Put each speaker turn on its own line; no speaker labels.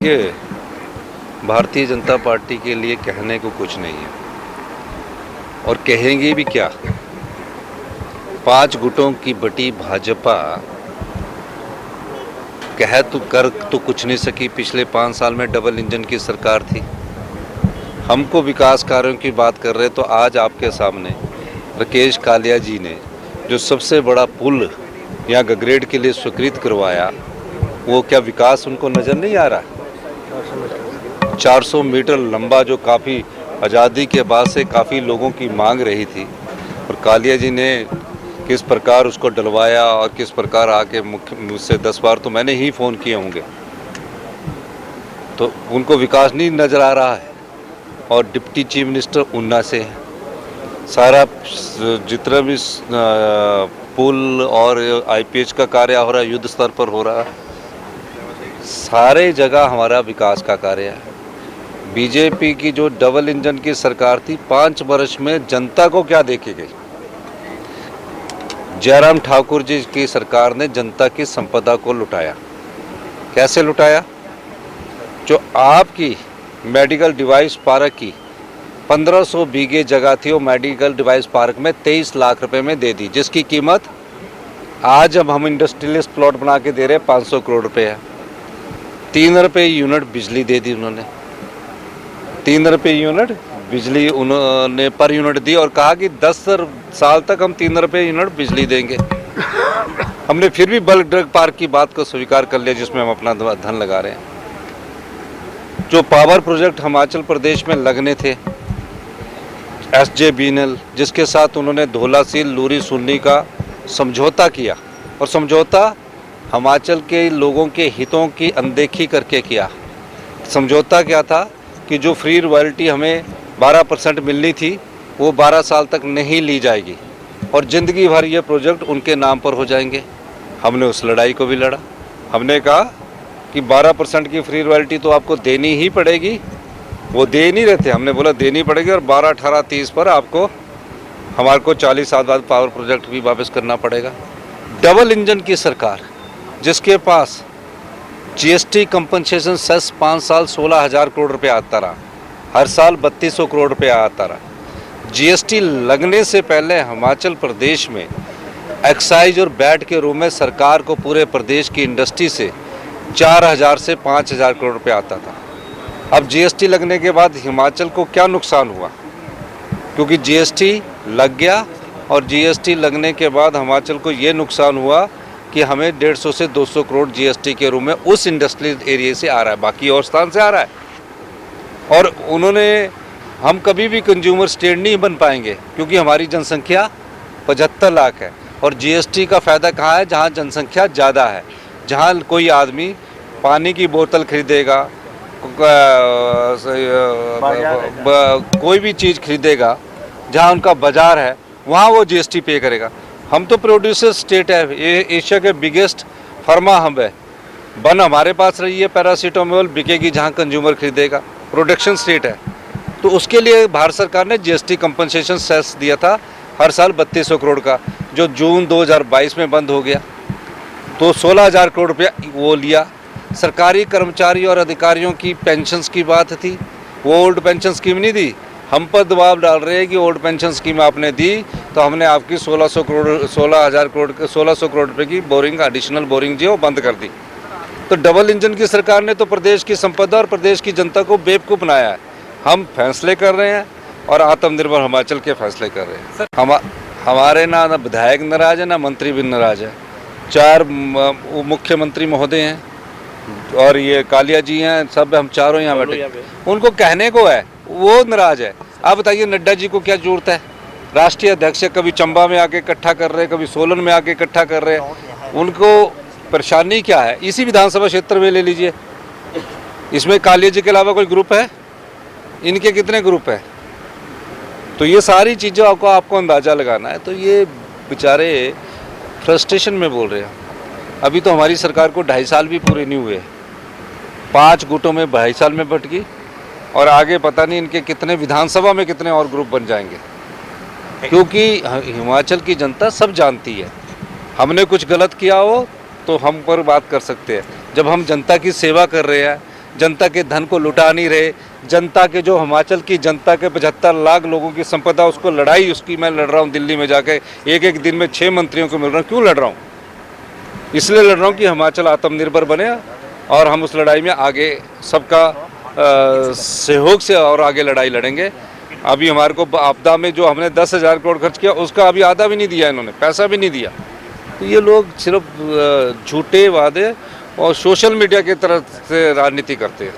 देखिए, भारतीय जनता पार्टी के लिए कहने को कुछ नहीं है और कहेंगे भी क्या। 5 गुटों की बटी भाजपा कह तो कर तो कुछ नहीं सकी। पिछले 5 साल में डबल इंजन की सरकार थी। हमको विकास कार्यों की बात कर रहे तो आज आपके सामने राकेश कालिया जी ने जो सबसे बड़ा पुल यहाँ गगरेट के लिए स्वीकृत करवाया, वो क्या विकास उनको नज़र नहीं आ रहा? 400 मीटर लंबा, जो काफ़ी आज़ादी के बाद से काफ़ी लोगों की मांग रही थी, और कालिया जी ने किस प्रकार उसको डलवाया और किस प्रकार आके मुझसे 10 बार तो मैंने ही फ़ोन किए होंगे, तो उनको विकास नहीं नज़र आ रहा है। और डिप्टी चीफ मिनिस्टर ऊना से है, सारा जितना भी पुल और IPH का कार्य हो रहा है, युद्ध स्तर पर हो रहा है, सारे जगह हमारा विकास का कार्य है। बीजेपी की जो डबल इंजन की सरकार थी, 5 वर्ष में जनता को क्या देके गई? जयराम ठाकुर जी की सरकार ने जनता की संपदा को लुटाया। कैसे लुटाया? जो आपकी मेडिकल डिवाइस पार्क की 1500 बीघे जगह थी, वो मेडिकल डिवाइस पार्क में 23 लाख रुपए में दे दी, जिसकी कीमत आज अब हम इंडस्ट्रियलिस्ट प्लॉट बना के दे रहे हैं 500 करोड़ रुपए है। 3 रुपये यूनिट बिजली दे दी उन्होंने, 3 रुपये यूनिट बिजली उन्होंने पर यूनिट दी, और कहा कि 10 साल तक हम 3 रुपये यूनिट बिजली देंगे। हमने फिर भी बल्क ड्रग पार्क की बात को स्वीकार कर लिया, जिसमें हम अपना धन लगा रहे हैं। जो पावर प्रोजेक्ट हिमाचल प्रदेश में लगने थे, SJVNL, जिसके साथ उन्होंने धौलासील लूरी सुन्नी का समझौता किया, और समझौता हिमाचल के लोगों के हितों की अनदेखी करके किया। समझौता क्या था कि जो फ्री रॉयल्टी हमें 12% मिलनी थी, वो 12 साल तक नहीं ली जाएगी, और ज़िंदगी भर ये प्रोजेक्ट उनके नाम पर हो जाएंगे। हमने उस लड़ाई को भी लड़ा। हमने कहा कि 12% की फ्री रॉयल्टी तो आपको देनी ही पड़ेगी। वो दे नहीं रहे थे, हमने बोला देनी पड़ेगी, और 12, 18, 30 पर आपको हमारे को 40 साल बाद पावर प्रोजेक्ट भी वापस करना पड़ेगा। डबल इंजन की सरकार, जिसके पास GST कंपनसेशन सेस 5 साल 16,000 करोड़ रुपये आता रहा, हर साल 3200 करोड़ रुपये आता रहा। GST लगने से पहले हिमाचल प्रदेश में एक्साइज और वैट के रूप में सरकार को पूरे प्रदेश की इंडस्ट्री से 4000 से 5000 करोड़ रुपये आता था। अब GST लगने के बाद हिमाचल को क्या नुकसान हुआ? क्योंकि GST लग गया, और GST लगने के बाद हिमाचल को ये नुकसान हुआ कि हमें 150 से 200 करोड़ GST के रूप में उस इंडस्ट्रियल एरिया से आ रहा है, बाकी और स्थान से आ रहा है। और उन्होंने, हम कभी भी कंज्यूमर स्टेट नहीं बन पाएंगे, क्योंकि हमारी जनसंख्या 75 लाख है, और GST का फ़ायदा कहाँ है? जहाँ जनसंख्या ज़्यादा है, जहाँ कोई आदमी पानी की बोतल खरीदेगा, कोई भी चीज़ खरीदेगा, जहाँ उनका बाज़ार है, वहाँ वो GST पे करेगा। हम तो प्रोड्यूसर स्टेट है, ये एशिया के बिगेस्ट फार्मा हब है। बन हमारे पास रही है, पैरासीटामोल बिकेगी जहाँ कंज्यूमर खरीदेगा। प्रोडक्शन स्टेट है, तो उसके लिए भारत सरकार ने GST कंपनसेशन सेस दिया था हर साल 3200 करोड़ का, जो जून 2022 में बंद हो गया। तो 16,000 करोड़ रुपया वो लिया। सरकारी कर्मचारी और अधिकारियों की पेंशन्स की बात थी, वो ओल्ड पेंशन स्कीम नहीं दी। हम पर दबाव डाल रहे हैं कि ओल्ड पेंशन स्कीम आपने दी तो हमने आपकी 1600 करोड़ रुपए की बोरिंग, एडिशनल बोरिंग जो बंद कर दी। तो डबल इंजन की सरकार ने तो प्रदेश की संपदा और प्रदेश की जनता को बेवकूफ़ बनाया है। हम फैसले कर रहे हैं और आत्मनिर्भर हिमाचल के फैसले कर रहे हैं। हमारे ना विधायक नाराज है, ना मंत्री भी नाराज है। 4 मुख्यमंत्री महोदय हैं, और ये कालिया जी हैं, सब हम चारों यहाँ बैठे। उनको कहने को है, वो नाराज है। आप बताइए, नड्डा जी को क्या जरूरत है? राष्ट्रीय अध्यक्ष कभी चंबा में आके इकट्ठा कर रहे हैं, कभी सोलन में आके इकट्ठा कर रहे हैं। उनको परेशानी क्या है? इसी विधानसभा क्षेत्र में ले लीजिए, इसमें कालिया जी के अलावा कोई ग्रुप है? इनके कितने ग्रुप है? तो ये सारी चीज़ें आपको अंदाज़ा लगाना है। तो ये बेचारे फ्रस्ट्रेशन में बोल रहे हैं। अभी तो हमारी सरकार को 2.5 साल भी पूरे नहीं हुए, 5 गुटों में 2.5 साल में बट गई, और आगे पता नहीं इनके कितने विधानसभा में कितने और ग्रुप बन जाएंगे। क्योंकि हिमाचल की जनता सब जानती है, हमने कुछ गलत किया हो तो हम पर बात कर सकते हैं। जब हम जनता की सेवा कर रहे हैं, जनता के धन को लुटा नहीं रहे। जनता के जो हिमाचल की जनता के 75 लाख लोगों की संपदा, उसको लड़ाई उसकी मैं लड़ रहा हूँ दिल्ली में जाके, एक एक दिन में 6 मंत्रियों को मिल रहा हूँ। क्यों लड़ रहा हूँ? इसलिए लड़ रहा हूँ कि हिमाचल आत्मनिर्भर बने और हम उस लड़ाई में आगे सबका सहयोग से और आगे लड़ाई लड़ेंगे। अभी हमारे को आपदा में जो हमने 10,000 करोड़ खर्च किया, उसका अभी आधा भी नहीं दिया, इन्होंने पैसा भी नहीं दिया। तो ये लोग सिर्फ झूठे वादे और सोशल मीडिया की तरफ से राजनीति करते हैं।